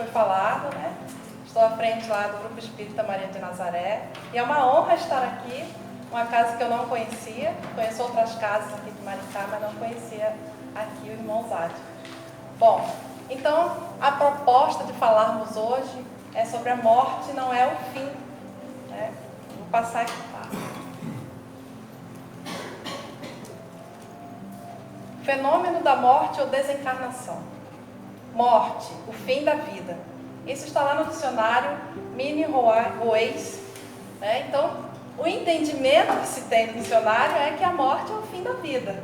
falado, né? Estou à frente lá do Grupo Espírita Maria de Nazaré. E é uma honra estar aqui, uma casa que eu não conhecia. Conheço outras casas aqui de Maricá, mas não conhecia aqui o irmão Zade. Bom, então a proposta de falarmos hoje é sobre a morte não é o fim. Né? Vou passar aqui, tá? Fenômeno da morte ou desencarnação. Morte, o fim da vida. Isso está lá no dicionário Mini-Ruiz. Né? Então, o entendimento que se tem no dicionário é que a morte é o fim da vida.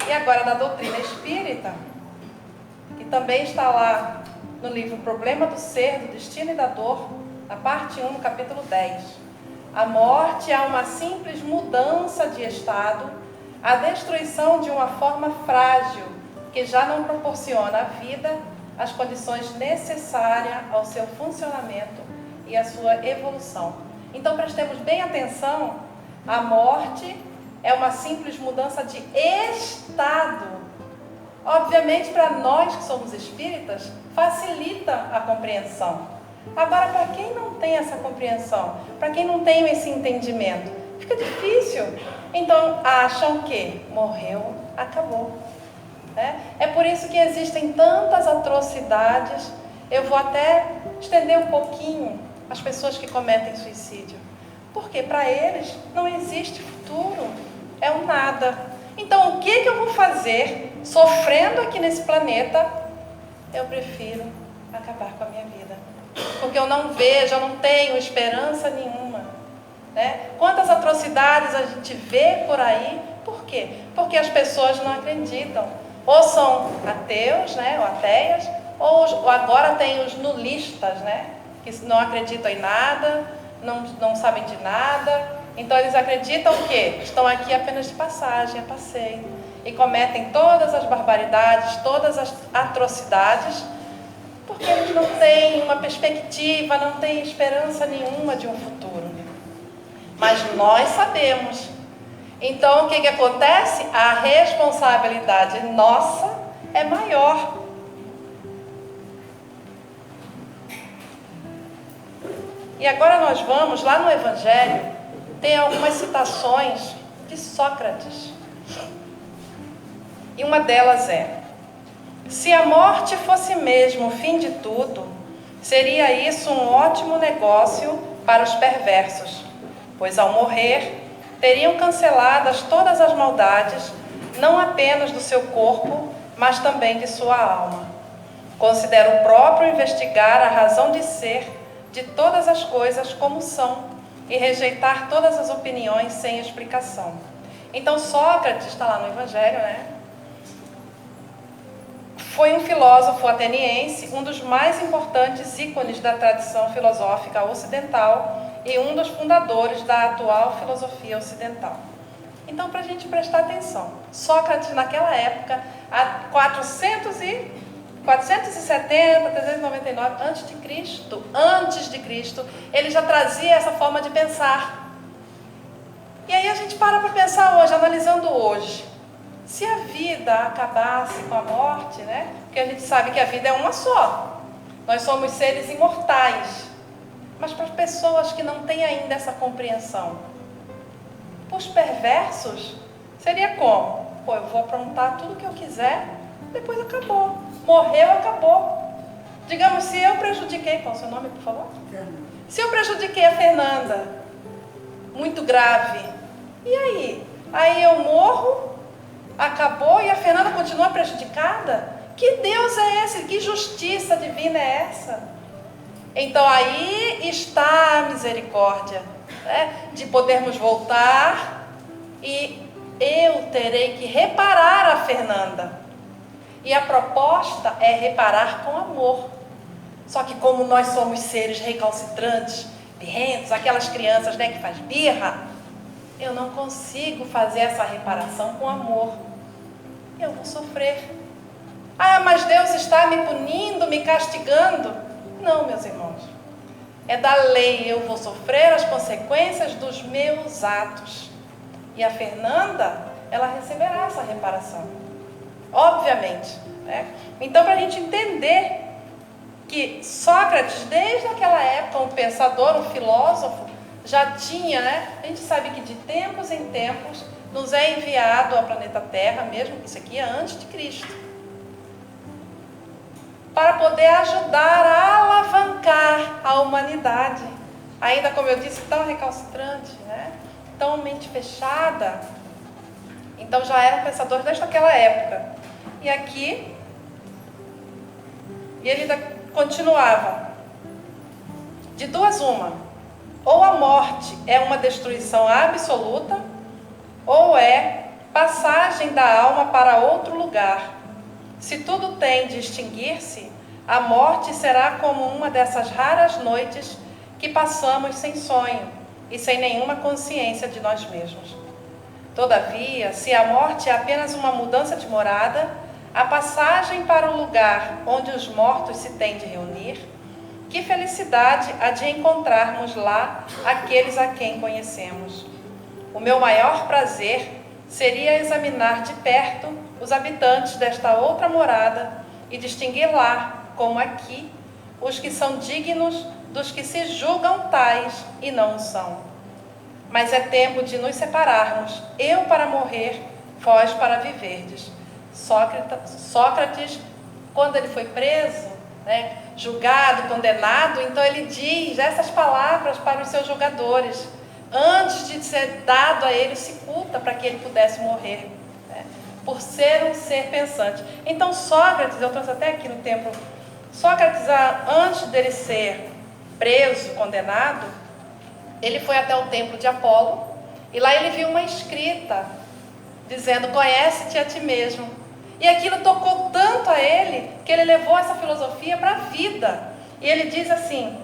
E agora, na doutrina espírita, que também está lá no livro Problema do Ser, do Destino e da Dor, na parte 1, no capítulo 10. A morte é uma simples mudança de estado, a destruição de uma forma frágil, que já não proporciona à vida as condições necessárias ao seu funcionamento e à sua evolução. Então, prestemos bem atenção, a morte é uma simples mudança de estado. Obviamente, para nós que somos espíritas, facilita a compreensão. Agora, para quem não tem essa compreensão, para quem não tem esse entendimento, fica difícil. Então, acham que morreu, acabou. É por isso que existem tantas atrocidades. Eu vou até estender um pouquinho as pessoas que cometem suicídio. Porque para eles não existe futuro, é um nada. Então, o que eu vou fazer sofrendo aqui nesse planeta? Eu prefiro acabar com a minha vida. Porque eu não vejo, eu não tenho esperança nenhuma. Né? Quantas atrocidades a gente vê por aí? Por quê? Porque as pessoas não acreditam. Ou são ateus, né, ou ateias, ou agora tem os nulistas, né, que não acreditam em nada, não sabem de nada. Então eles acreditam que estão aqui apenas de passagem, a passeio, e cometem todas as barbaridades, todas as atrocidades, porque eles não têm uma perspectiva, não têm esperança nenhuma de um futuro. Mas nós sabemos. Então, o que acontece? A responsabilidade nossa é maior. E agora nós vamos, lá no Evangelho, tem algumas citações de Sócrates. E uma delas é: se a morte fosse mesmo o fim de tudo, seria isso um ótimo negócio para os perversos, pois ao morrer, teriam canceladas todas as maldades, não apenas do seu corpo, mas também de sua alma. Considero próprio investigar a razão de ser de todas as coisas como são e rejeitar todas as opiniões sem explicação. Então, Sócrates, está lá no Evangelho, né? Foi um filósofo ateniense, um dos mais importantes ícones da tradição filosófica ocidental e um dos fundadores da atual filosofia ocidental. Então, para a gente prestar atenção, Sócrates, naquela época, há 470, 399 antes de Cristo, ele já trazia essa forma de pensar. E aí a gente para pensar hoje, analisando hoje. Se a vida acabasse com a morte, né? Porque a gente sabe que a vida é uma só. Nós somos seres imortais. Mas para as pessoas que não têm ainda essa compreensão, para os perversos, seria como? Pô, eu vou aprontar tudo o que eu quiser, depois acabou. Morreu, acabou. Digamos, se eu prejudiquei... Qual é o seu nome, por favor? Se eu prejudiquei a Fernanda, muito grave, e aí? Aí eu morro, acabou e a Fernanda continua prejudicada? Que Deus é esse? Que justiça divina é essa? Então aí está a misericórdia, né? De podermos voltar e eu terei que reparar a Fernanda. E a proposta é reparar com amor. Só que como nós somos seres recalcitrantes, birrentos, aquelas crianças, né, que faz birra, eu não consigo fazer essa reparação com amor. Eu vou sofrer. Ah, mas Deus está me punindo, me castigando. Não, meus irmãos. É da lei, eu vou sofrer as consequências dos meus atos. E a Fernanda, ela receberá essa reparação. Obviamente. Né? Então, para a gente entender que Sócrates, desde aquela época, um pensador, um filósofo, já tinha, né? A gente sabe que de tempos em tempos nos é enviado ao planeta Terra, mesmo que isso aqui é antes de Cristo, para poder ajudar a alavancar a humanidade. Ainda, como eu disse, tão recalcitrante, né? Tão mente fechada. Então já eram pensadores desde aquela época. E aqui, e ele ainda continuava. De duas uma, ou a morte é uma destruição absoluta, ou é passagem da alma para outro lugar. Se tudo tem de extinguir-se, a morte será como uma dessas raras noites que passamos sem sonho e sem nenhuma consciência de nós mesmos. Todavia, se a morte é apenas uma mudança de morada, a passagem para o lugar onde os mortos se têm de reunir, que felicidade há de encontrarmos lá aqueles a quem conhecemos. O meu maior prazer seria examinar de perto os habitantes desta outra morada e distinguir lá, como aqui, os que são dignos dos que se julgam tais e não o são. Mas é tempo de nos separarmos, eu para morrer, vós para viverdes. Sócrates, quando ele foi preso, né, julgado, condenado, então ele diz essas palavras para os seus julgadores, antes de ser dado a ele cicuta para que ele pudesse morrer, né, por ser um ser pensante. Então Sócrates, eu trouxe até aqui no templo, Sócrates, antes dele ser preso, condenado, ele foi até o templo de Apolo, e lá ele viu uma escrita, dizendo, conhece-te a ti mesmo. E aquilo tocou tanto a ele, que ele levou essa filosofia para a vida. E ele diz assim,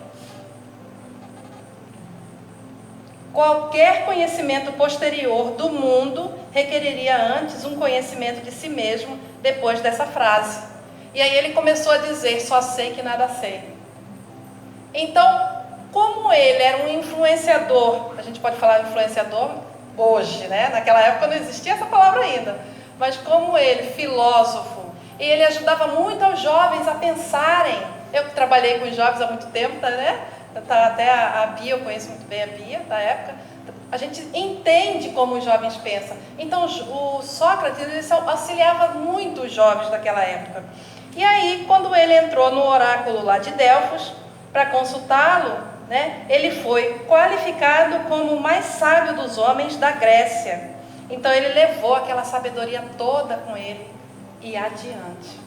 qualquer conhecimento posterior do mundo requeriria antes um conhecimento de si mesmo, depois dessa frase. E aí ele começou a dizer, só sei que nada sei. Então, como ele era um influenciador, a gente pode falar influenciador hoje, né? Naquela época não existia essa palavra ainda, mas como ele, filósofo, e ele ajudava muito aos jovens a pensarem. Eu que trabalhei com os jovens há muito tempo, né? Até a Bia, eu conheço muito bem a Bia da época, a gente entende como os jovens pensam. Então o Sócrates ele auxiliava muito os jovens daquela época. E aí, quando ele entrou no oráculo lá de Delfos, para consultá-lo, né, ele foi qualificado como o mais sábio dos homens da Grécia. Então ele levou aquela sabedoria toda com ele e adiante.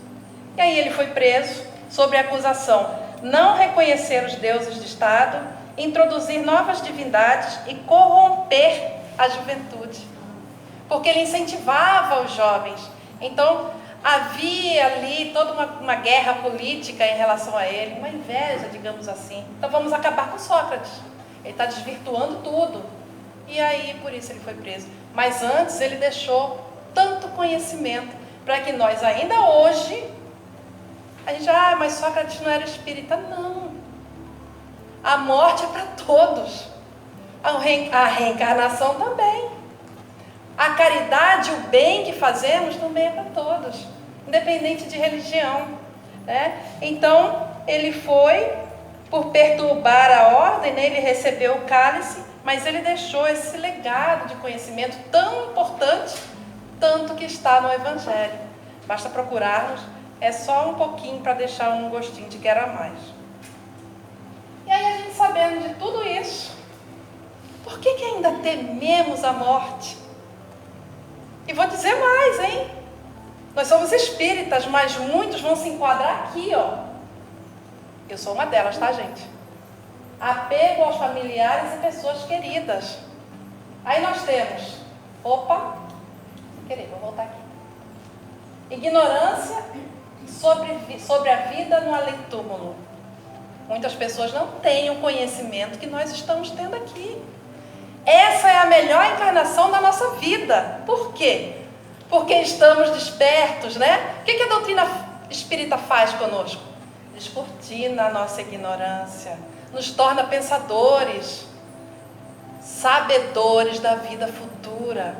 E aí ele foi preso sob a acusação não reconhecer os deuses de Estado, introduzir novas divindades e corromper a juventude. Porque ele incentivava os jovens. Então havia ali toda uma guerra política em relação a ele, uma inveja, digamos assim. Então vamos acabar com Sócrates. Ele está desvirtuando tudo. E aí, por isso ele foi preso. Mas antes ele deixou tanto conhecimento para que nós ainda hoje, a gente, mas Sócrates não era espírita. Não. A morte é para todos. A reencarnação também. A caridade, o bem que fazemos também é para todos, independente de religião, né? Então, ele foi, por perturbar a ordem, né? Ele recebeu o cálice, mas ele deixou esse legado de conhecimento tão importante, tanto que está no Evangelho. Basta procurarmos, é só um pouquinho para deixar um gostinho de quero mais. E aí a gente sabendo de tudo isso, por que ainda tememos a morte? E vou dizer mais, hein? Nós somos espíritas, mas muitos vão se enquadrar aqui, ó. Eu sou uma delas, tá, gente? Apego aos familiares e pessoas queridas. Aí nós temos, sem querer, vou voltar aqui. Ignorância sobre a vida no além-túmulo. Muitas pessoas não têm o conhecimento que nós estamos tendo aqui. Essa é a melhor encarnação da nossa vida. Por quê? Porque estamos despertos, né? O que a doutrina espírita faz conosco? Descortina a nossa ignorância, nos torna pensadores, sabedores da vida futura.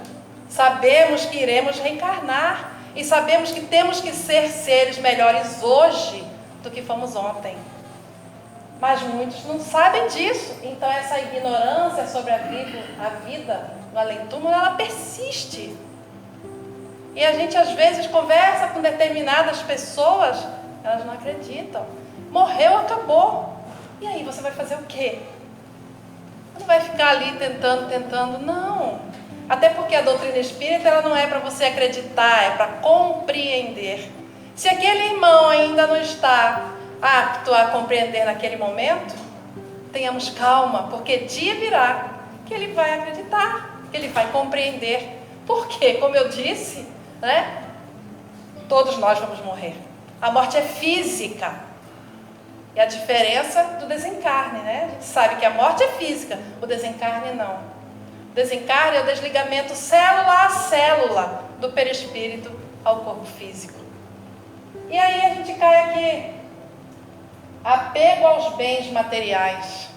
Sabemos que iremos reencarnar e sabemos que temos que ser seres melhores hoje do que fomos ontem. Mas muitos não sabem disso. Então essa ignorância sobre a vida no além-túmulo, ela persiste. E a gente às vezes conversa com determinadas pessoas, elas não acreditam. Morreu, acabou. E aí você vai fazer o quê? Não vai ficar ali tentando, não. Até porque a doutrina espírita, ela não é para você acreditar, é para compreender. Se aquele irmão ainda não está apto a compreender naquele momento, tenhamos calma, porque dia virá que ele vai acreditar, que ele vai compreender. Porque, como eu disse, né? Todos nós vamos morrer. A morte é física. E a diferença do desencarne, né? A gente sabe que a morte é física, o desencarne não. O desencarne é o desligamento célula a célula do perispírito ao corpo físico. E aí a gente cai aqui. Apego aos bens materiais.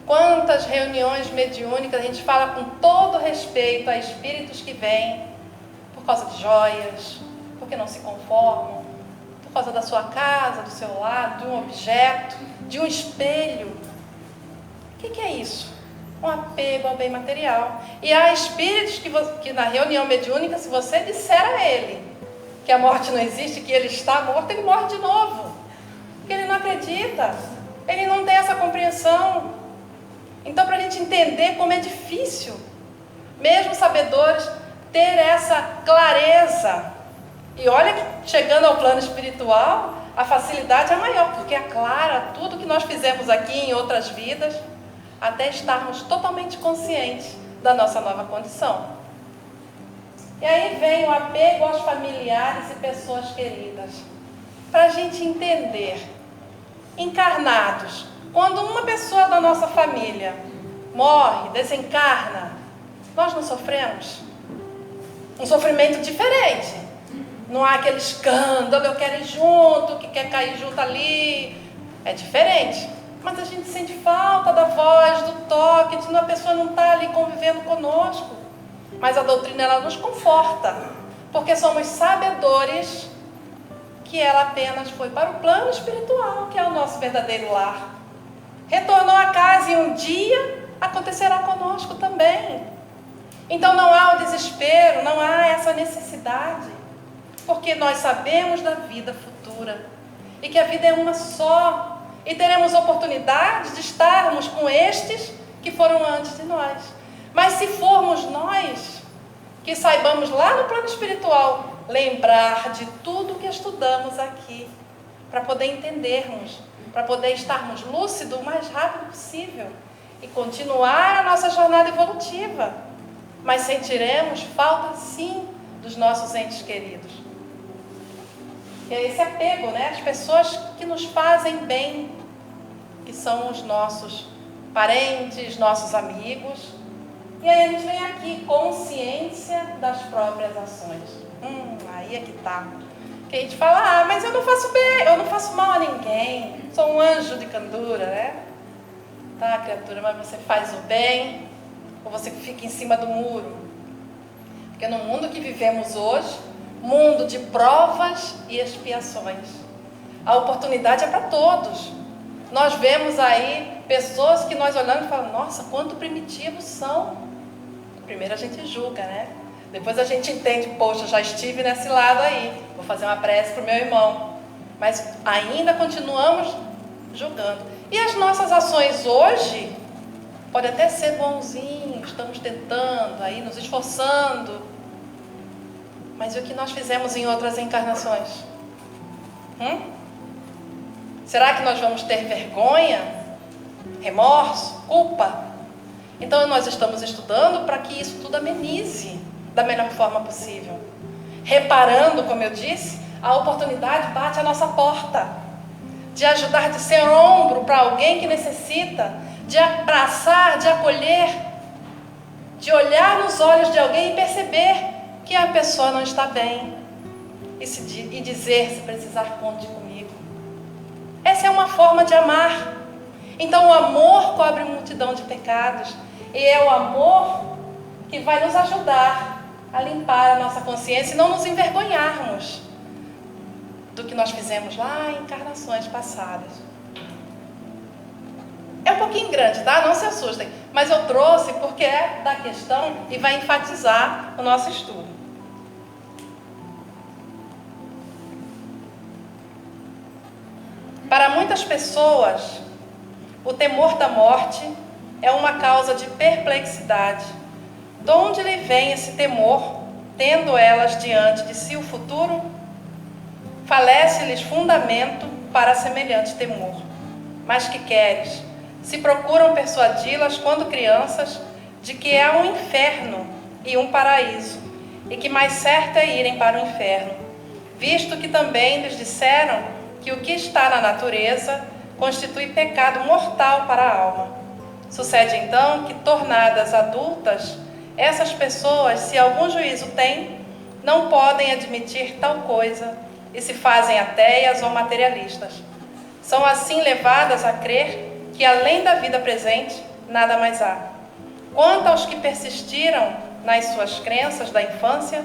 Quantas reuniões mediúnicas a gente fala com todo respeito a espíritos que vêm por causa de joias, porque não se conformam, por causa da sua casa, do seu lar, de um objeto, de um espelho. O que é isso? Um apego ao bem material. E há espíritos que na reunião mediúnica, se você disser a ele que a morte não existe, que ele está morto, ele morre de novo. Porque ele não acredita, ele não tem essa compreensão. Então, para a gente entender como é difícil, mesmo sabedores, ter essa clareza. E olha que chegando ao plano espiritual, a facilidade é maior, porque aclara tudo que nós fizemos aqui em outras vidas, até estarmos totalmente conscientes da nossa nova condição. E aí vem o apego aos familiares e pessoas queridas. Para a gente entender, encarnados, quando uma pessoa da nossa família morre, desencarna, nós não sofremos? Um sofrimento diferente. Não há aquele escândalo, eu quero ir junto, que quer cair junto ali. É diferente. Mas a gente sente falta da voz, do toque, de uma pessoa não estar ali convivendo conosco. Mas a doutrina, ela nos conforta, porque somos sabedores que ela apenas foi para o plano espiritual, que é o nosso verdadeiro lar. Retornou a casa e um dia acontecerá conosco também. Então não há o desespero, não há essa necessidade, porque nós sabemos da vida futura e que a vida é uma só e teremos oportunidade de estarmos com estes que foram antes de nós. Mas se formos nós, que saibamos lá no plano espiritual lembrar de tudo que estudamos aqui, para poder entendermos, para poder estarmos lúcidos o mais rápido possível e continuar a nossa jornada evolutiva. Mas sentiremos falta, sim, dos nossos entes queridos. E é esse apego, né? As pessoas que nos fazem bem, que são os nossos parentes, nossos amigos. E aí a gente vem aqui, consciência das próprias ações. Aí é que tá. Que a gente fala, mas eu não faço bem, eu não faço mal a ninguém, sou um anjo de candura, né? Tá, criatura, mas você faz o bem ou você fica em cima do muro? Porque no mundo que vivemos hoje, mundo de provas e expiações, a oportunidade é para todos. Nós vemos aí pessoas que nós olhamos e falamos, nossa, quanto primitivos são. Primeiro a gente julga, né? Depois a gente entende, poxa, já estive nesse lado aí, vou fazer uma prece para o meu irmão. Mas ainda continuamos julgando. E as nossas ações hoje, pode até ser bonzinho, estamos tentando, aí nos esforçando. Mas e o que nós fizemos em outras encarnações? Será que nós vamos ter vergonha, remorso, culpa? Então nós estamos estudando para que isso tudo amenize da melhor forma possível. Reparando, como eu disse, a oportunidade bate à nossa porta, de ajudar, de ser ombro para alguém que necessita, de abraçar, de acolher, de olhar nos olhos de alguém e perceber que a pessoa não está bem e dizer, se precisar, conte comigo. Essa é uma forma de amar. Então o amor cobre multidão de pecados e é o amor que vai nos ajudar a limpar a nossa consciência e não nos envergonharmos do que nós fizemos lá em encarnações passadas. É um pouquinho grande, tá? Não se assustem. Mas eu trouxe porque é da questão e vai enfatizar o nosso estudo. Para muitas pessoas, o temor da morte é uma causa de perplexidade. De onde lhe vem esse temor, tendo elas diante de si o futuro? Falece-lhes fundamento para semelhante temor. Mas que queres? Se procuram persuadi-las quando crianças de que há um inferno e um paraíso, e que mais certo é irem para o inferno, visto que também lhes disseram que o que está na natureza constitui pecado mortal para a alma. Sucede então que, tornadas adultas, essas pessoas, se algum juízo têm, não podem admitir tal coisa e se fazem ateias ou materialistas. São assim levadas a crer que, além da vida presente, nada mais há. Quanto aos que persistiram nas suas crenças da infância,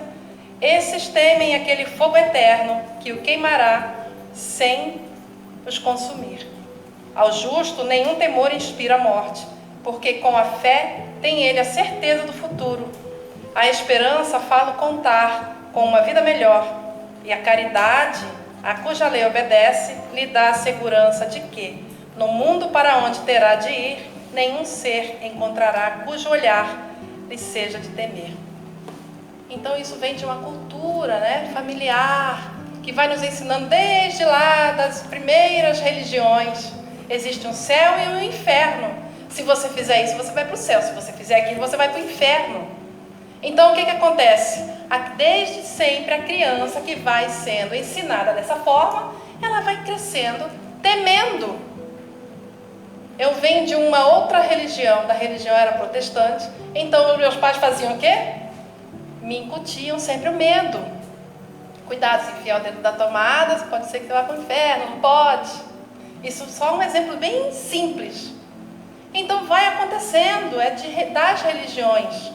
esses temem aquele fogo eterno que o queimará sem os consumir. Ao justo, nenhum temor inspira a morte, porque com a fé tem ele a certeza do futuro. A esperança fala contar com uma vida melhor, e a caridade, a cuja lei obedece, lhe dá a segurança de que, no mundo para onde terá de ir, nenhum ser encontrará cujo olhar lhe seja de temer. Então isso vem de uma cultura, familiar, que vai nos ensinando desde lá das primeiras religiões. Existe um céu e um inferno. Se você fizer isso, você vai para o céu. Se você fizer aquilo, você vai para o inferno. Então, o que acontece? Desde sempre, a criança que vai sendo ensinada dessa forma, ela vai crescendo temendo. Eu venho de uma outra religião, da religião era protestante, então meus pais faziam o quê? Me incutiam sempre o medo. Cuidado, se enfiar o dedo da tomada, pode ser que você vá para o inferno, não pode. Isso só é um exemplo bem simples. Então vai acontecendo, das religiões.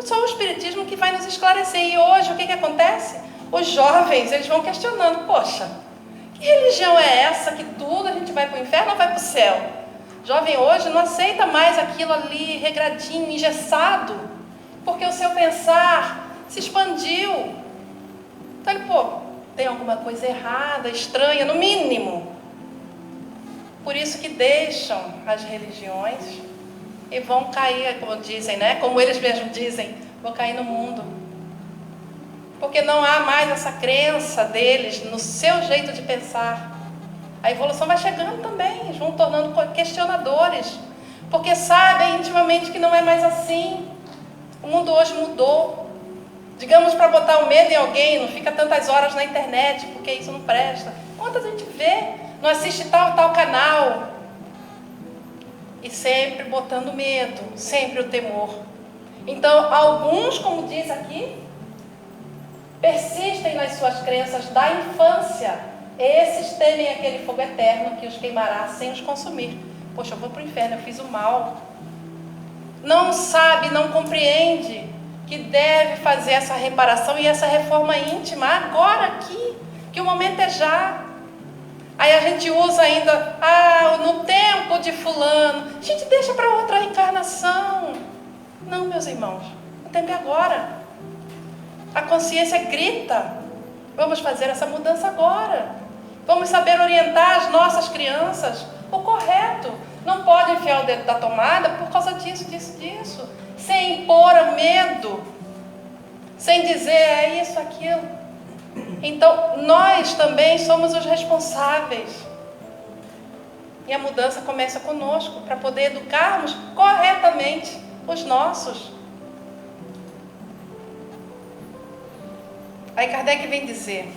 Só o Espiritismo que vai nos esclarecer. E hoje o que acontece? Os jovens, eles vão questionando, poxa, que religião é essa que tudo a gente vai para o inferno ou vai para o céu? Jovem hoje não aceita mais aquilo ali regradinho, engessado, porque o seu pensar se expandiu. Então ele, tem alguma coisa errada, estranha, no mínimo. Por isso que deixam as religiões e vão cair, como dizem, como eles mesmos dizem, vão cair no mundo. Porque não há mais essa crença deles no seu jeito de pensar. A evolução vai chegando também, eles vão tornando questionadores, porque sabem intimamente que não é mais assim. O mundo hoje mudou. Digamos, para botar o medo em alguém, não fica tantas horas na internet, porque isso não presta. Quantas a gente vê? Não assiste tal canal. E sempre botando medo, sempre o temor. Então, alguns, como diz aqui, persistem nas suas crenças da infância. Esses temem aquele fogo eterno que os queimará sem os consumir. Poxa, eu vou para o inferno, eu fiz o mal. Não sabe, não compreende que deve fazer essa reparação e essa reforma íntima agora aqui, que o momento é já. Aí a gente usa ainda, no tempo de fulano, a gente deixa para outra reencarnação. Não, meus irmãos, o tempo é agora. A consciência grita, vamos fazer essa mudança agora. Vamos saber orientar as nossas crianças o correto. Não pode enfiar o dedo da tomada por causa disso, disso. Sem impor medo, sem dizer é isso, aquilo. Então, nós também somos os responsáveis. E a mudança começa conosco, para poder educarmos corretamente os nossos. Aí Kardec vem dizer: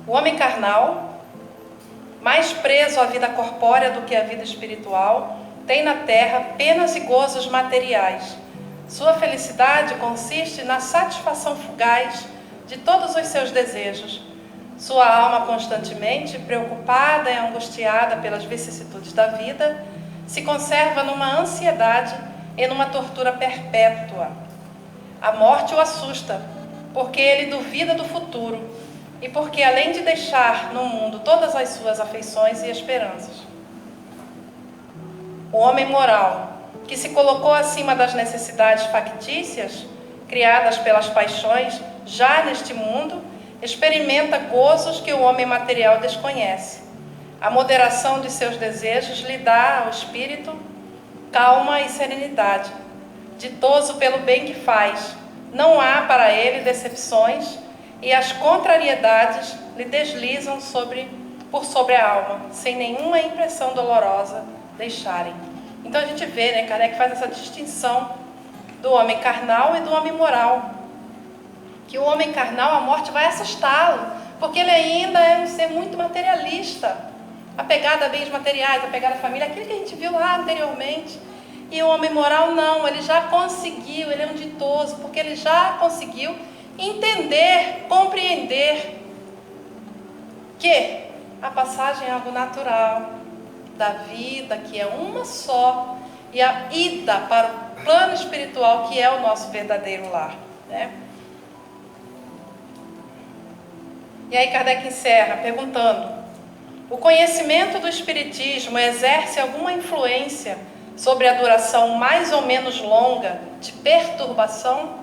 o homem carnal, mais preso à vida corpórea do que à vida espiritual, tem na terra penas e gozos materiais. Sua felicidade consiste na satisfação fugaz de todos os seus desejos. Sua alma, constantemente preocupada e angustiada pelas vicissitudes da vida, se conserva numa ansiedade e numa tortura perpétua. A morte o assusta, porque ele duvida do futuro. e porque além de deixar no mundo todas as suas afeições e esperanças, o homem moral, que se colocou acima das necessidades factícias criadas pelas paixões, já neste mundo, experimenta gozos que o homem material desconhece. A moderação de seus desejos lhe dá ao espírito calma e serenidade. Ditoso pelo bem que faz, não há para ele decepções e as contrariedades lhe deslizam por sobre a alma, sem nenhuma impressão dolorosa deixarem. Então a gente vê, né, Kardec faz essa distinção do homem carnal e do homem moral. Que o homem carnal, a morte vai assustá-lo, porque ele ainda é um ser muito materialista, apegado a bens materiais, apegado à família, aquilo que a gente viu lá anteriormente. E o homem moral não, ele já conseguiu, ele é um ditoso, porque ele já conseguiu entender, compreender que a passagem é algo natural da vida, que é uma só, e a ida para o plano espiritual, que é o nosso verdadeiro lar, né? E aí Kardec encerra perguntando: o conhecimento do Espiritismo exerce alguma influência sobre a duração mais ou menos longa de perturbação?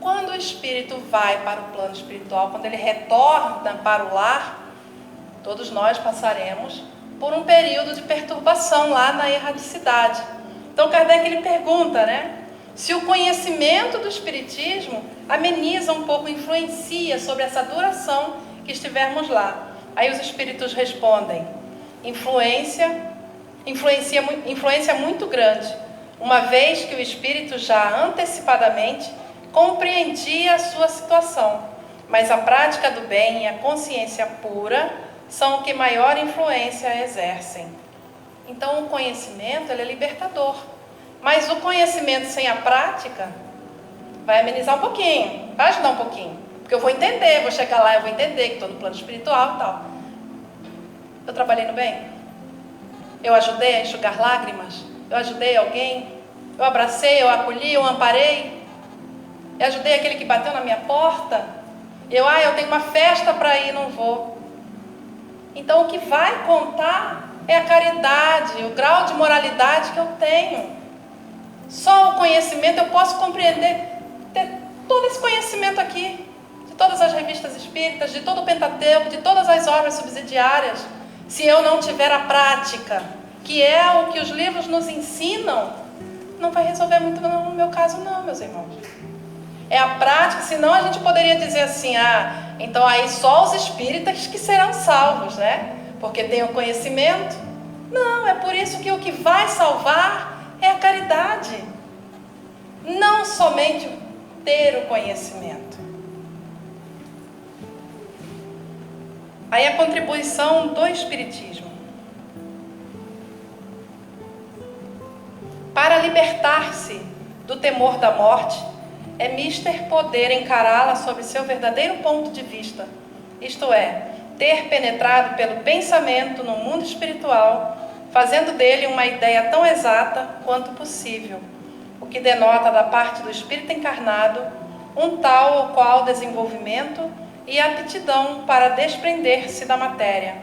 Quando o espírito vai para o plano espiritual, quando ele retorna para o lar, todos nós passaremos por um período de perturbação lá na erradicidade. Então Kardec ele pergunta, né, se o conhecimento do Espiritismo ameniza um pouco, influencia sobre essa duração que estivermos lá. Aí os espíritos respondem: influência muito grande, uma vez que o espírito já antecipadamente compreendia a sua situação, mas a prática do bem e a consciência pura são o que maior influência exercem. Então o conhecimento ele é libertador, mas o conhecimento sem a prática vai amenizar um pouquinho, vai ajudar um pouquinho, porque eu vou entender, vou chegar lá, eu vou entender que estou no plano espiritual e tal. Eu trabalhei no bem? Eu ajudei a enxugar lágrimas? Eu ajudei alguém? Eu abracei, eu acolhi, eu amparei? Eu ajudei aquele que bateu na minha porta? Eu tenho uma festa para ir, não vou. Então o que vai contar é a caridade, o grau de moralidade que eu tenho. Só o conhecimento eu posso compreender, ter todo esse conhecimento aqui, de todas as revistas espíritas, de todo o Pentateuco, de todas as obras subsidiárias. Se eu não tiver a prática, que é o que os livros nos ensinam, não vai resolver muito no meu caso não, meus irmãos. É a prática, senão a gente poderia dizer assim, então aí só os espíritas que serão salvos, né? Porque tem o conhecimento. Não, é por isso que o que vai salvar é a caridade. Não somente ter o conhecimento. Aí a contribuição do Espiritismo. Para libertar-se do temor da morte, é mister poder encará-la sob seu verdadeiro ponto de vista, isto é, ter penetrado pelo pensamento no mundo espiritual, fazendo dele uma ideia tão exata quanto possível, o que denota da parte do espírito encarnado um tal ou qual desenvolvimento e aptidão para desprender-se da matéria.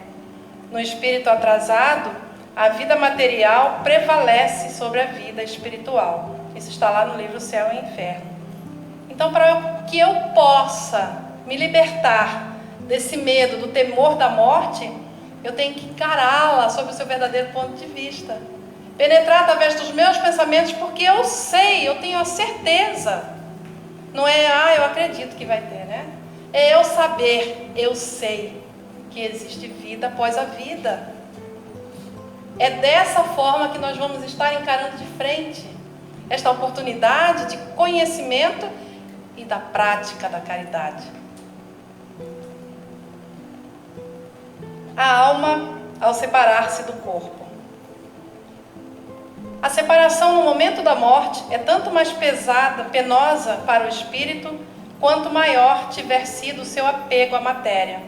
No espírito atrasado, a vida material prevalece sobre a vida espiritual. Isso está lá no livro Céu e Inferno. Então, para que eu possa me libertar desse medo, do temor da morte, eu tenho que encará-la sob o seu verdadeiro ponto de vista. Penetrar através dos meus pensamentos, porque eu sei, eu tenho a certeza. Não é, eu acredito que vai ter, né? É eu saber, eu sei que existe vida após a vida. É dessa forma que nós vamos estar encarando de frente esta oportunidade de conhecimento e da prática da caridade. A alma ao separar-se do corpo. A separação no momento da morte é tanto mais penosa para o espírito, quanto maior tiver sido o seu apego à matéria.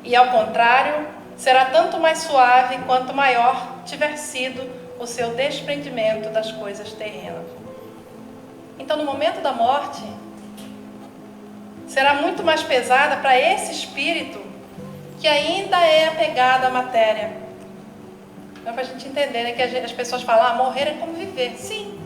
E ao contrário, será tanto mais suave quanto maior tiver sido o seu desprendimento das coisas terrenas. Então, no momento da morte, será muito mais pesada para esse espírito que ainda é apegado à matéria. Então, para a gente entender, né, que as pessoas falam, morrer é como viver. Sim,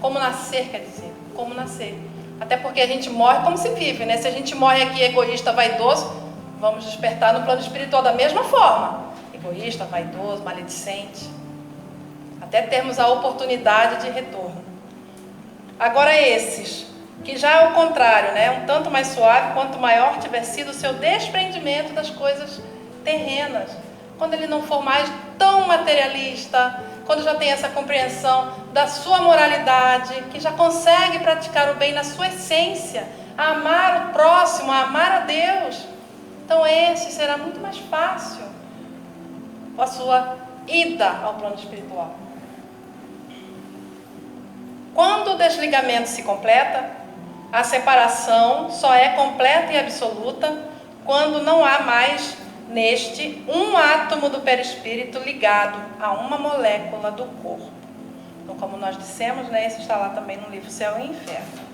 como nascer, quer dizer, como nascer. Até porque a gente morre como se vive, né? Se a gente morre aqui egoísta, vaidoso, vamos despertar no plano espiritual da mesma forma. Egoísta, vaidoso, maledicente. Até termos a oportunidade de retorno. Agora esses, que já é o contrário, né? Um tanto mais suave, quanto maior tiver sido o seu desprendimento das coisas terrenas. Quando ele não for mais tão materialista, quando já tem essa compreensão da sua moralidade, que já consegue praticar o bem na sua essência, a amar o próximo, a amar a Deus. Então esse será muito mais fácil a sua ida ao plano espiritual. Quando o desligamento se completa, a separação só é completa e absoluta quando não há mais neste um átomo do perispírito ligado a uma molécula do corpo. Então, como nós dissemos, né, isso está lá também no livro Céu e Inferno.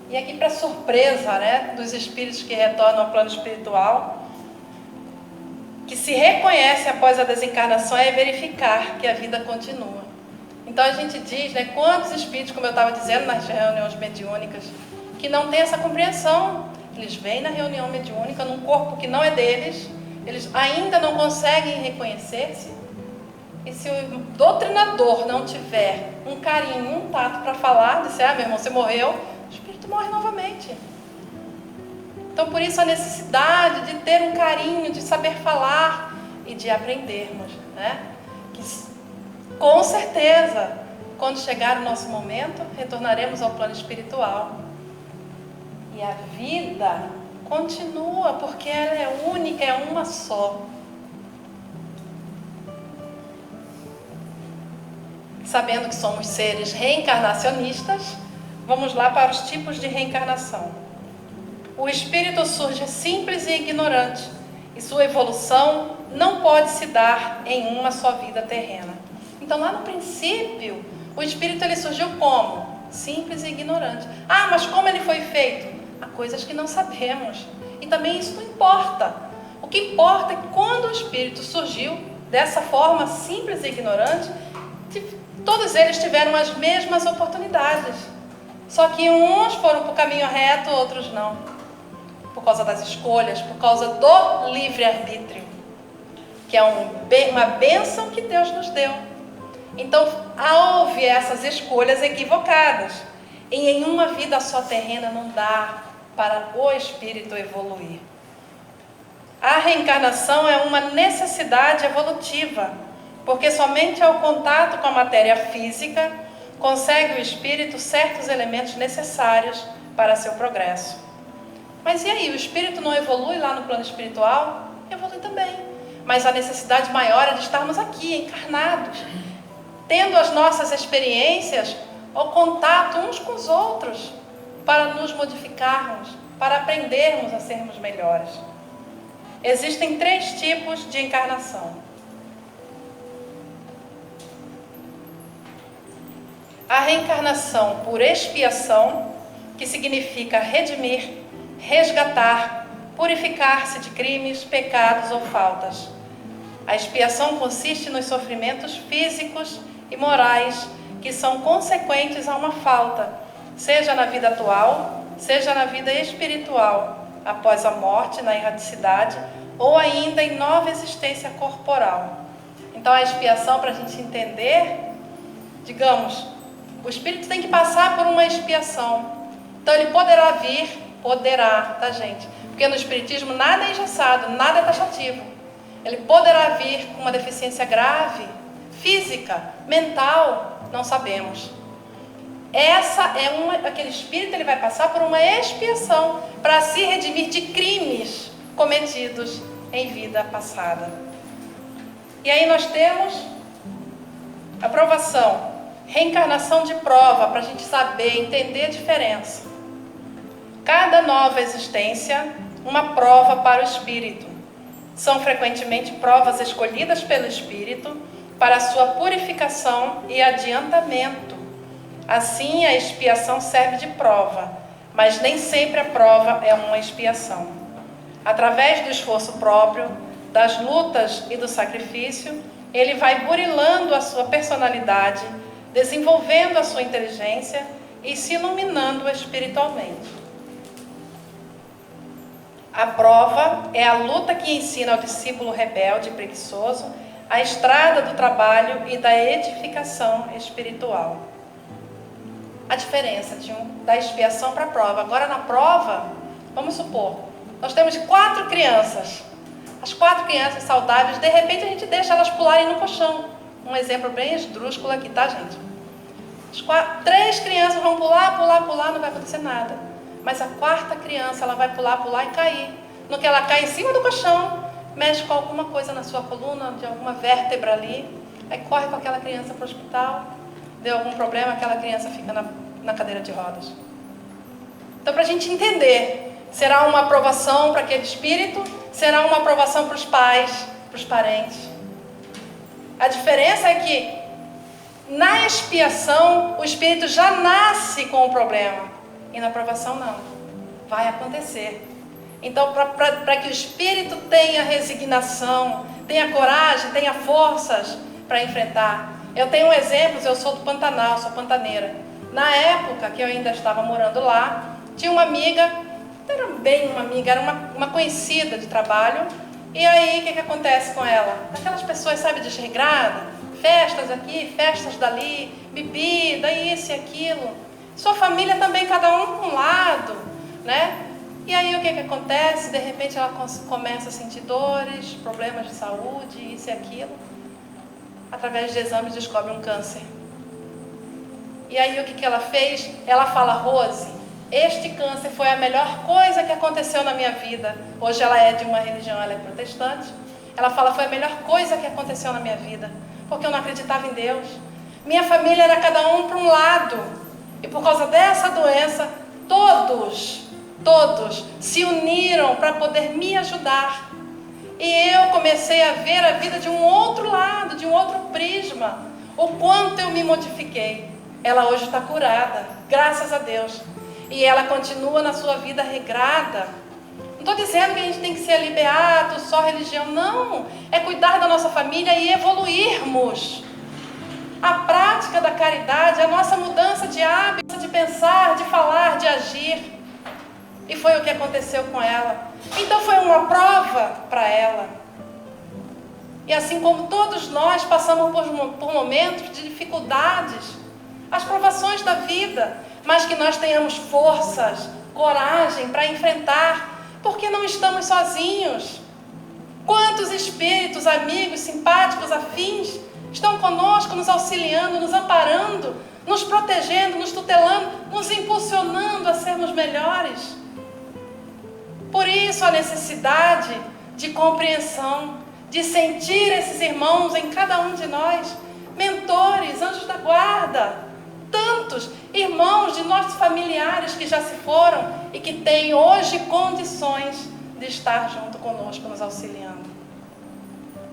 E aqui, para surpresa, né, dos espíritos que retornam ao plano espiritual, que se reconhece após a desencarnação é verificar que a vida continua. Então a gente diz, né, quantos espíritos, como eu estava dizendo nas reuniões mediúnicas, que não tem essa compreensão. Eles vêm na reunião mediúnica num corpo que não é deles, eles ainda não conseguem reconhecer-se. E se o doutrinador não tiver um carinho, um tato para falar, disser, meu irmão, você morreu, o espírito morre novamente. Então por isso a necessidade de ter um carinho, de saber falar e de aprendermos, né? Que, com certeza, quando chegar o nosso momento, retornaremos ao plano espiritual. E a vida continua, porque ela é única, é uma só. Sabendo que somos seres reencarnacionistas, vamos lá para os tipos de reencarnação. O espírito surge simples e ignorante, e sua evolução não pode se dar em uma só vida terrena. Então, lá no princípio, o espírito ele surgiu como? Simples e ignorante. Ah, mas como ele foi feito? Há coisas que não sabemos. E também isso não importa. O que importa é que quando o espírito surgiu dessa forma simples e ignorante, todos eles tiveram as mesmas oportunidades. Só que uns foram para o caminho reto, outros não. Por causa das escolhas, por causa do livre-arbítrio, que é uma bênção que Deus nos deu. Então, houve essas escolhas equivocadas. E em uma vida só terrena não dá para o espírito evoluir. A reencarnação é uma necessidade evolutiva, porque somente ao contato com a matéria física consegue o espírito certos elementos necessários para seu progresso. Mas e aí, o espírito não evolui lá no plano espiritual? Evolui também. Mas a necessidade maior é de estarmos aqui, encarnados, tendo as nossas experiências, o contato uns com os outros, para nos modificarmos, para aprendermos a sermos melhores. Existem 3 tipos de encarnação. A reencarnação por expiação, que significa redimir, resgatar, purificar-se de crimes, pecados ou faltas. A expiação consiste nos sofrimentos físicos e morais que são consequentes a uma falta, seja na vida atual, seja na vida espiritual, após a morte, na erraticidade, ou ainda em nova existência corporal. Então a expiação, para a gente entender, digamos, o espírito tem que passar por uma expiação. Então ele poderá, tá gente? Porque no espiritismo nada é engessado, nada é taxativo. Ele poderá vir com uma deficiência grave, física, mental, não sabemos. Aquele espírito ele vai passar por uma expiação para se redimir de crimes cometidos em vida passada. E aí nós temos a provação, reencarnação de prova, para a gente saber, entender a diferença. Cada nova existência, uma prova para o espírito. São frequentemente provas escolhidas pelo espírito para a sua purificação e adiantamento. Assim, a expiação serve de prova, mas nem sempre a prova é uma expiação. Através do esforço próprio, das lutas e do sacrifício, ele vai burilando a sua personalidade, desenvolvendo a sua inteligência e se iluminando espiritualmente. A prova é a luta que ensina ao discípulo rebelde e preguiçoso a estrada do trabalho e da edificação espiritual. A diferença da expiação para a prova. Agora na prova, vamos supor, nós temos 4 crianças. As 4 crianças saudáveis, de repente a gente deixa elas pularem no colchão. Um exemplo bem esdrúxulo aqui, tá, gente? 3 crianças vão pular, não vai acontecer nada. Mas a 4ª criança, ela vai pular e cair. No que ela cai em cima do colchão, mexe com alguma coisa na sua coluna, de alguma vértebra ali, aí corre com aquela criança para o hospital, deu algum problema, aquela criança fica na cadeira de rodas. Então, para a gente entender, será uma aprovação para aquele espírito, será uma aprovação para os pais, para os parentes. A diferença é que, na expiação, o espírito já nasce com o problema, e na aprovação não, vai acontecer. Então, para que o espírito tenha resignação, tenha coragem, tenha forças para enfrentar. Eu tenho exemplos, eu sou do Pantanal, sou pantaneira. Na época que eu ainda estava morando lá, tinha uma amiga, não era bem uma amiga, era uma conhecida de trabalho. E aí, o que acontece com ela? Aquelas pessoas, sabe, desregradas, festas aqui, festas dali, bebida, isso e aquilo. Sua família também, cada um para um lado, né? E aí o que acontece? De repente ela começa a sentir dores, problemas de saúde, isso e aquilo. Através de exames descobre um câncer. E aí o que ela fez? Ela fala: Rose, este câncer foi a melhor coisa que aconteceu na minha vida. Hoje ela é de uma religião, ela é protestante. Ela fala: foi a melhor coisa que aconteceu na minha vida, porque eu não acreditava em Deus. Minha família era cada um para um lado. E por causa dessa doença, todos se uniram para poder me ajudar. E eu comecei a ver a vida de um outro lado, de um outro prisma. O quanto eu me modifiquei. Ela hoje está curada, graças a Deus. E ela continua na sua vida regrada. Não estou dizendo que a gente tem que ser ali beato, só religião. Não, é cuidar da nossa família e evoluirmos. A prática da caridade, a nossa mudança de hábito, de pensar, de falar, de agir. E foi o que aconteceu com ela. Então foi uma prova para ela. E assim como todos nós passamos por momentos de dificuldades, as provações da vida, mas que nós tenhamos forças, coragem para enfrentar, porque não estamos sozinhos. Quantos espíritos, amigos, simpáticos, afins, estão conosco, nos auxiliando, nos amparando, nos protegendo, nos tutelando, nos impulsionando a sermos melhores. Por isso a necessidade de compreensão, de sentir esses irmãos em cada um de nós, mentores, anjos da guarda, tantos irmãos de nossos familiares que já se foram e que têm hoje condições de estar junto conosco, nos auxiliando.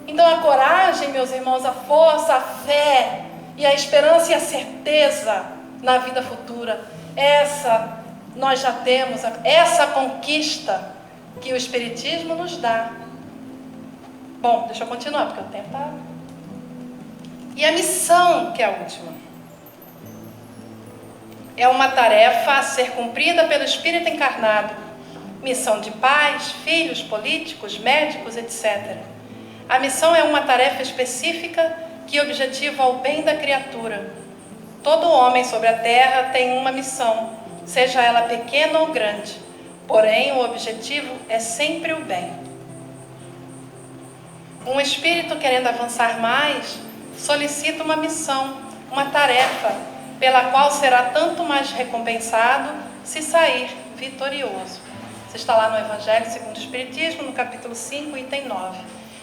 Então a coragem, meus irmãos, a força, a fé e a esperança e a certeza na vida futura, essa nós já temos, essa conquista que o Espiritismo nos dá. Bom, deixa eu continuar, porque o tempo está... E a missão, que é a última. É uma tarefa a ser cumprida pelo Espírito encarnado. Missão de pais, filhos, políticos, médicos, etc. A missão é uma tarefa específica que objetiva o bem da criatura. Todo homem sobre a terra tem uma missão, seja ela pequena ou grande, porém o objetivo é sempre o bem. Um espírito querendo avançar mais, solicita uma missão, uma tarefa, pela qual será tanto mais recompensado se sair vitorioso. Você está lá no Evangelho segundo o Espiritismo, no capítulo 5, item 9.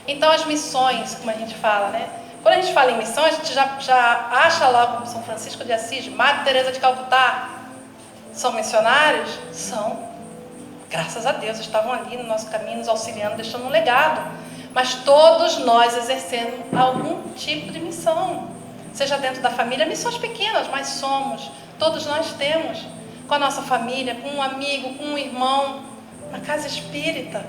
Então as missões, como a gente fala, né? Quando a gente fala em missão, a gente já acha lá como São Francisco de Assis, Madre Teresa de Calcutá. São missionários? São. Graças a Deus, estavam ali no nosso caminho, nos auxiliando, deixando um legado. Mas todos nós exercendo algum tipo de missão. Seja dentro da família, missões pequenas, mas somos. Todos nós temos. com a nossa família, com um amigo, com um irmão, na casa espírita.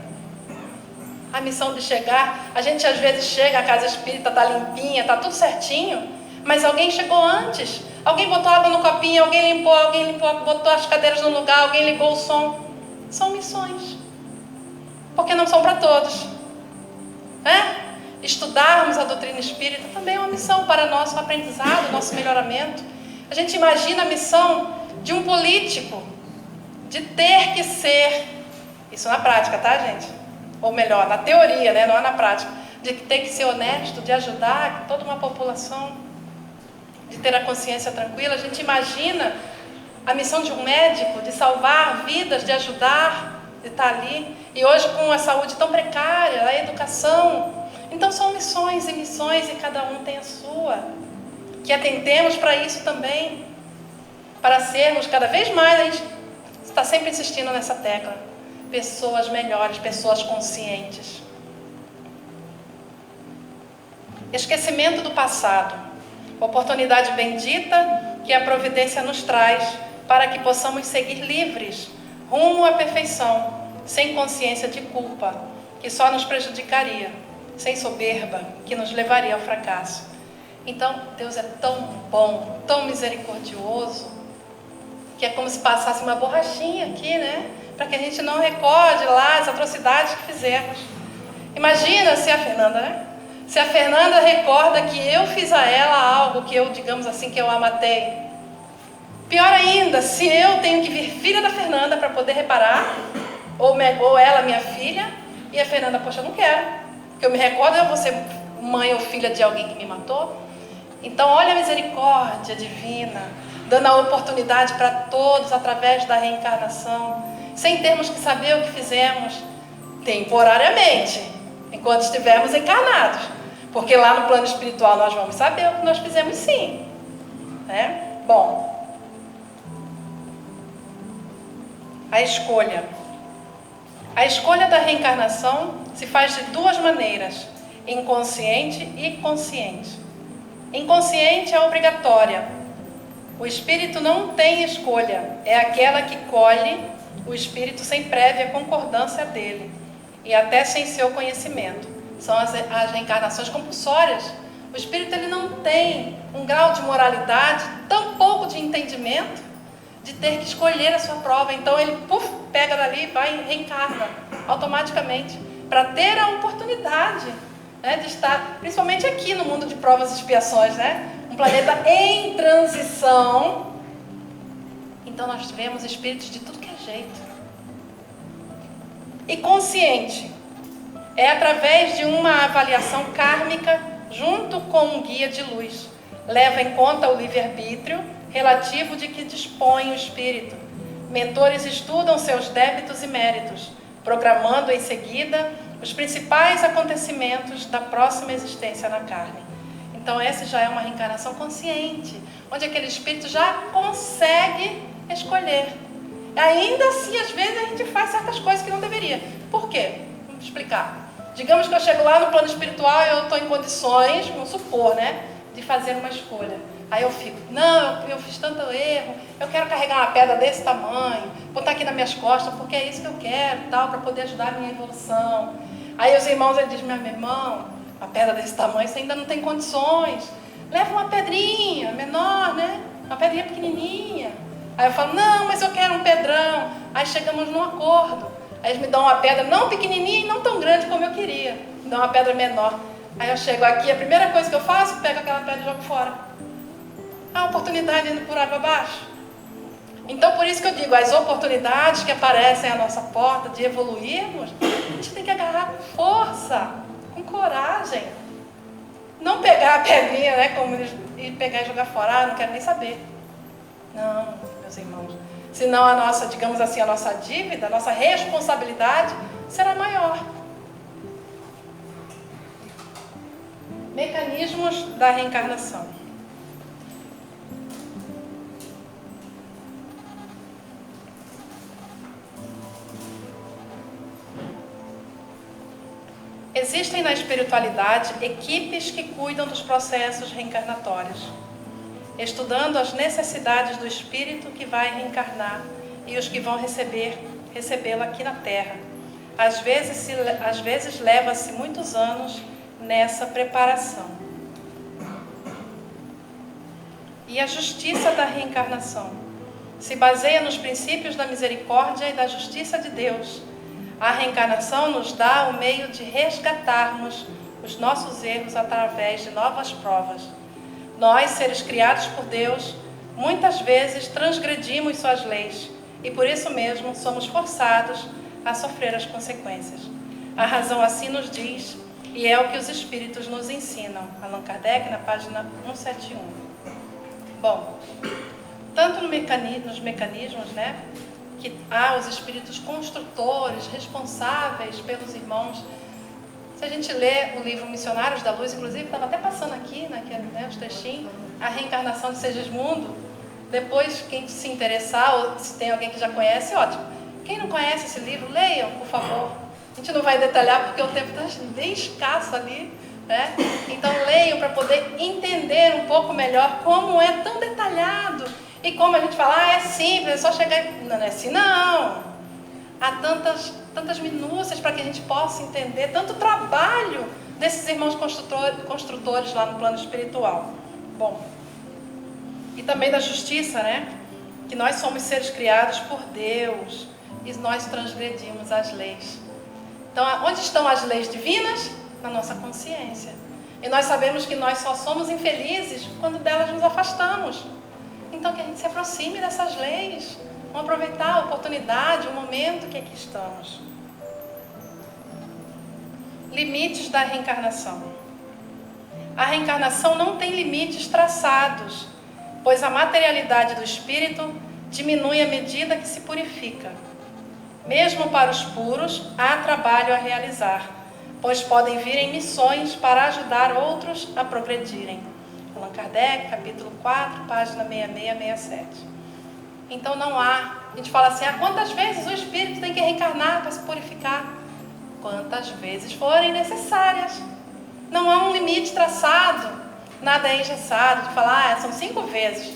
A missão de chegar, a gente às vezes chega, a casa espírita está limpinha, está tudo certinho, mas alguém chegou antes, alguém botou água no copinho, alguém limpou, botou as cadeiras no lugar, alguém ligou o som. São missões, porque não são para todos, né? Estudarmos a doutrina espírita também é uma missão para nosso aprendizado, nosso melhoramento. A gente imagina a missão de um político, de ter que ser, isso na prática, tá, gente? Ou melhor, na teoria, né? Não é na prática, de ter que ser honesto, de ajudar toda uma população, de ter a consciência tranquila. A gente imagina a missão de um médico, de salvar vidas, de ajudar, de estar ali. E hoje, com a saúde tão precária, a educação. Então, são missões e cada um tem a sua. Que atentemos para isso também. Para sermos cada vez mais, a gente está sempre insistindo nessa tecla. Pessoas melhores, pessoas conscientes. Esquecimento do passado. Oportunidade bendita que a providência nos traz para que possamos seguir livres, rumo à perfeição, sem consciência de culpa, que só nos prejudicaria, sem soberba, que nos levaria ao fracasso. Então, Deus é tão bom, tão misericordioso, que é como se passasse uma borrachinha aqui, né? Para que a gente não recorde lá as atrocidades que fizemos. Imagina se a Fernanda, né? Se a Fernanda recorda que eu fiz a ela algo que eu, digamos assim, que eu a matei. Pior ainda, se eu tenho que vir filha da Fernanda para poder reparar, ou ela, minha filha, e a Fernanda, poxa, eu não quero. Porque eu me recordo, eu vou ser mãe ou filha de alguém que me matou. Então, olha a misericórdia divina, dando a oportunidade para todos através da reencarnação, sem termos que saber o que fizemos temporariamente, enquanto estivermos encarnados. Porque lá no plano espiritual nós vamos saber o que nós fizemos sim. Né? Bom, a escolha. A escolha da reencarnação se faz de duas maneiras, inconsciente e consciente. Inconsciente é obrigatória. O espírito não tem escolha, é aquela que colhe o espírito sem prévia concordância dele e até sem seu conhecimento. São as reencarnações compulsórias. O espírito ele não tem um grau de moralidade, tampouco de entendimento, de ter que escolher a sua prova. Então ele pega dali, vai e reencarna automaticamente, para ter a oportunidade, né, de estar, principalmente aqui no mundo de provas e expiações, né? Um planeta em transição. Então nós vemos espíritos de tudo que é jeito. E consciente é através de uma avaliação kármica junto com um guia de luz. Leva em conta o livre-arbítrio relativo de que dispõe o espírito. Mentores estudam seus débitos e méritos, programando em seguida os principais acontecimentos da próxima existência na carne. Então essa já é uma reencarnação consciente, onde aquele espírito já consegue escolher. Ainda assim, às vezes, a gente faz certas coisas que não deveria. Por quê? Vamos explicar. Digamos que eu chego lá no plano espiritual e eu estou em condições, vamos supor, né, de fazer uma escolha. Aí eu fico, não, eu fiz tanto erro, eu quero carregar uma pedra desse tamanho, botar aqui nas minhas costas, porque é isso que eu quero, tal, para poder ajudar a minha evolução. Aí os irmãos dizem, meu irmão, uma pedra desse tamanho você ainda não tem condições. Leva uma pedrinha menor, né? Uma pedrinha pequenininha. Aí eu falo, não, mas eu quero um pedrão. Aí chegamos num acordo. Aí eles me dão uma pedra não pequenininha e não tão grande como eu queria. Me dão uma pedra menor. Aí eu chego aqui, a primeira coisa que eu faço, pego aquela pedra e jogo fora. A oportunidade indo por água abaixo. Então, por isso que eu digo, as oportunidades que aparecem à nossa porta de evoluirmos, a gente tem que agarrar com força, com coragem. Não pegar a pedrinha, né, e pegar e jogar fora, não quero nem saber. Não, meus irmãos. Senão a nossa, digamos assim, a nossa dívida, a nossa responsabilidade será maior. Mecanismos da reencarnação. Existem na espiritualidade equipes que cuidam dos processos reencarnatórios. estudando as necessidades do espírito que vai reencarnar e os que vão recebê-lo aqui na Terra. Às vezes leva-se muitos anos nessa preparação. E a justiça da reencarnação se baseia nos princípios da misericórdia e da justiça de Deus. A reencarnação nos dá o meio de resgatarmos os nossos erros através de novas provas. Nós, seres criados por Deus, muitas vezes transgredimos suas leis e por isso mesmo somos forçados a sofrer as consequências. A razão assim nos diz, e é o que os Espíritos nos ensinam. Allan Kardec, na página 171. Bom, tanto nos mecanismos, né, que há os Espíritos construtores, responsáveis pelos irmãos. Se a gente lê o livro Missionários da Luz, inclusive, estava até passando aqui, né, os trechinhos, a reencarnação de Segismundo. Depois, quem se interessar, ou se tem alguém que já conhece, ótimo. Quem não conhece esse livro, leiam, por favor. A gente não vai detalhar porque o tempo está bem escasso ali, né? Então leiam para poder entender um pouco melhor como é tão detalhado. E como a gente fala, é simples, é só chegar... Não é assim, não. Há tantas minúcias para que a gente possa entender, tanto trabalho desses irmãos construtores lá no plano espiritual. Bom, e também da justiça, né? Que nós somos seres criados por Deus e nós transgredimos as leis. Então, onde estão as leis divinas? Na nossa consciência. E nós sabemos que nós só somos infelizes quando delas nos afastamos. Então, que a gente se aproxime dessas leis. Vamos aproveitar a oportunidade, o momento que aqui estamos. Limites da reencarnação. A reencarnação não tem limites traçados, pois a materialidade do espírito diminui à medida que se purifica. Mesmo para os puros, há trabalho a realizar, pois podem vir em missões para ajudar outros a progredirem. Allan Kardec, capítulo 4, página 66-67. Então não há, a gente fala assim, quantas vezes o espírito tem que reencarnar para se purificar? Quantas vezes forem necessárias. Não há um limite traçado, nada é engessado, de falar, são 5 vezes.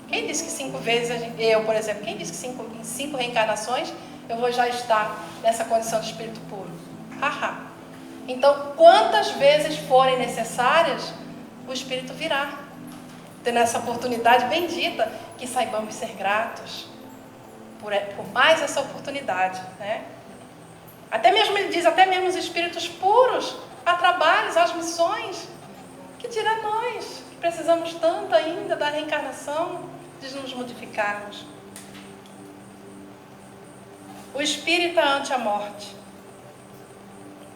Quem disse que 5 vezes, eu, por exemplo, quem disse que em 5 reencarnações eu vou já estar nessa condição de espírito puro? Haha. Então, quantas vezes forem necessárias, o espírito virá. Tendo essa oportunidade bendita, que saibamos ser gratos por mais essa oportunidade, né? Até mesmo, ele diz, até mesmo os espíritos puros, há trabalhos, há missões. Que dirá nós, que precisamos tanto ainda da reencarnação, de nos modificarmos. O espírita ante a morte.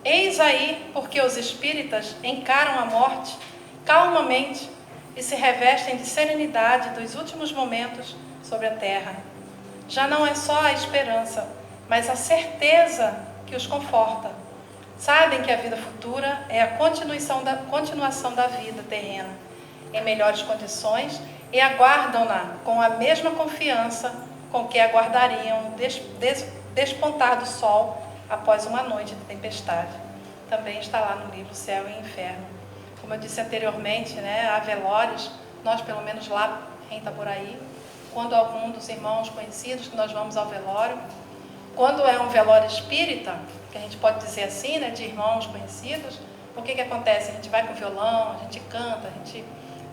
Eis aí porque os espíritas encaram a morte calmamente e se revestem de serenidade dos últimos momentos sobre a terra. Já não é só a esperança, mas a certeza que os conforta. Sabem que a vida futura é a continuação da vida terrena, em melhores condições, e aguardam-na com a mesma confiança com que aguardariam o despontar do sol após uma noite de tempestade. Também está lá no livro Céu e Inferno. Como eu disse anteriormente, né, há velórios, nós pelo menos lá em Itaboraí, quando algum dos irmãos conhecidos, que nós vamos ao velório, quando é um velório espírita, que a gente pode dizer assim, né, de irmãos conhecidos, o que acontece? A gente vai com violão, a gente canta, a gente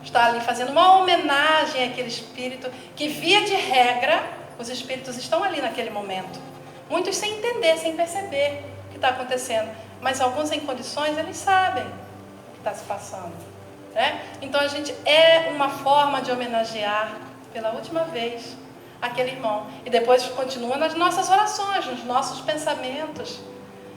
está ali fazendo uma homenagem àquele espírito, que via de regra, os espíritos estão ali naquele momento. Muitos sem entender, sem perceber o que está acontecendo, mas alguns em condições, eles sabem o que está se passando, né? Então a gente é uma forma de homenagear pela última vez aquele irmão, e depois continua nas nossas orações, nos nossos pensamentos,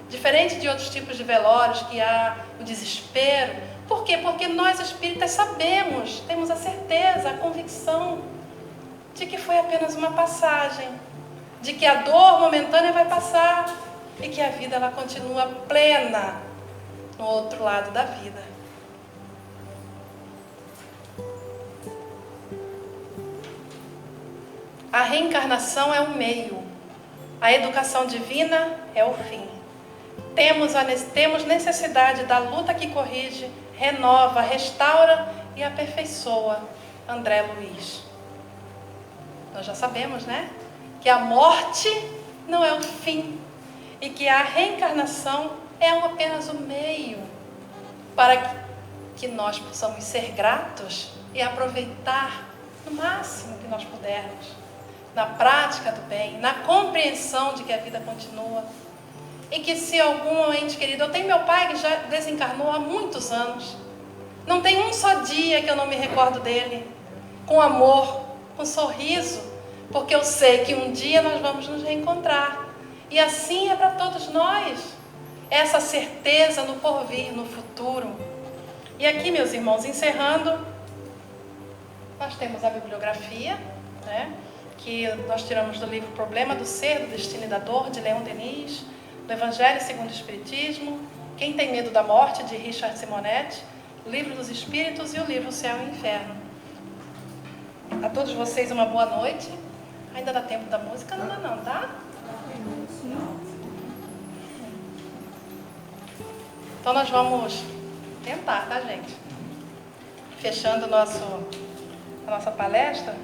diferente de outros tipos de velórios que há o desespero. Por quê? Porque nós espíritas sabemos, temos a certeza, a convicção de que foi apenas uma passagem, de que a dor momentânea vai passar e que a vida ela continua plena no outro lado da vida. A reencarnação é o meio, a educação divina é o fim. Temos necessidade da luta que corrige, renova, restaura e aperfeiçoa André Luiz. Nós já sabemos, né? Que a morte não é o fim e que a reencarnação é apenas o meio para que nós possamos ser gratos e aproveitar no máximo que nós pudermos, na prática do bem, na compreensão de que a vida continua. E que se algum ente querido, eu tenho meu pai que já desencarnou há muitos anos, não tem um só dia que eu não me recordo dele, com amor, com sorriso, porque eu sei que um dia nós vamos nos reencontrar. E assim é para todos nós, essa certeza no porvir, no futuro. E aqui, meus irmãos, encerrando, nós temos a bibliografia, né, que nós tiramos do livro Problema do Ser, do Destino e da Dor, de Leon Denis, do Evangelho segundo o Espiritismo, Quem Tem Medo da Morte, de Richard Simonetti, o Livro dos Espíritos e o livro Céu e Inferno. A todos vocês uma boa noite. Ainda dá tempo da música? Não dá não, tá? Então nós vamos tentar, tá, gente? Fechando a nossa palestra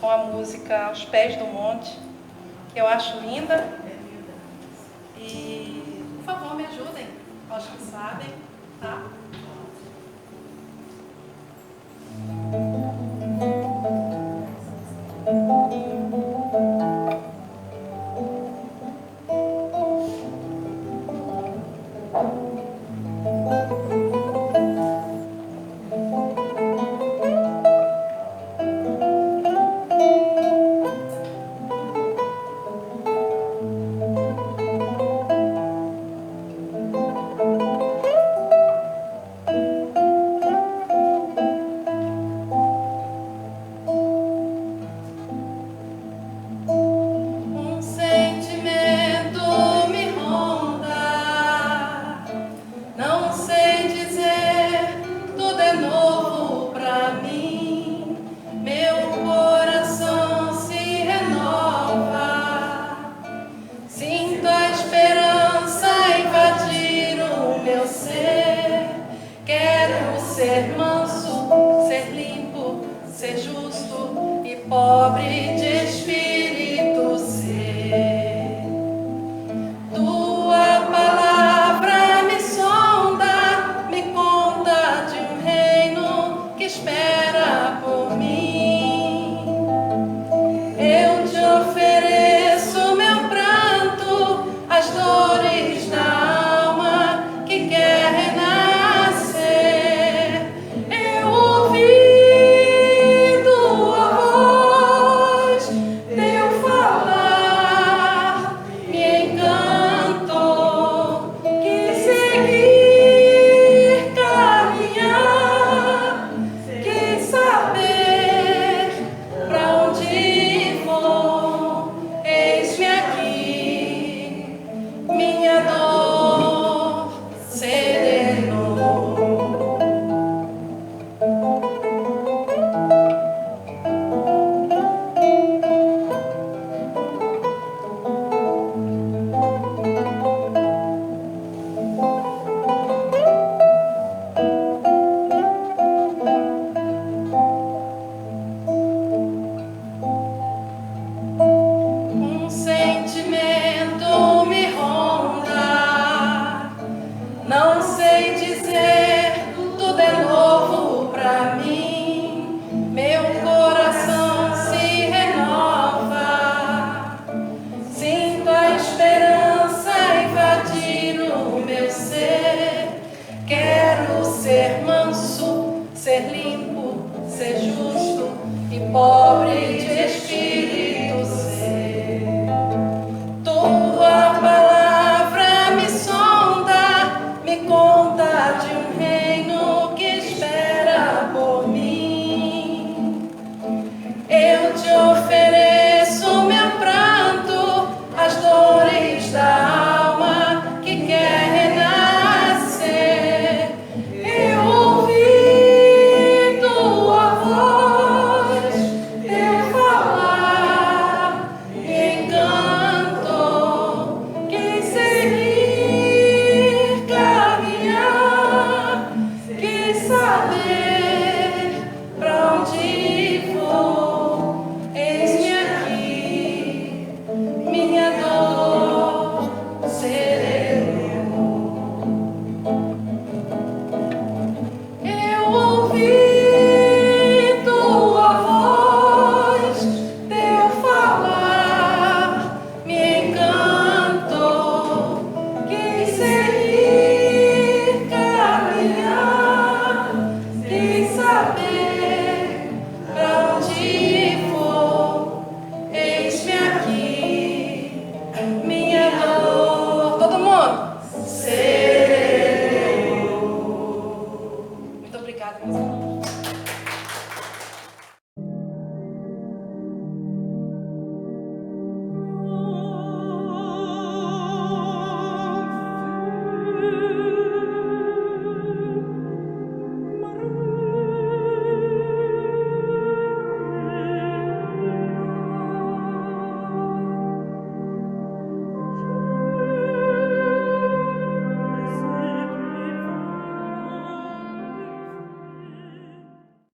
com a música Aos Pés do Monte, que eu acho linda. E, por favor, me ajudem, aos que sabem, tá?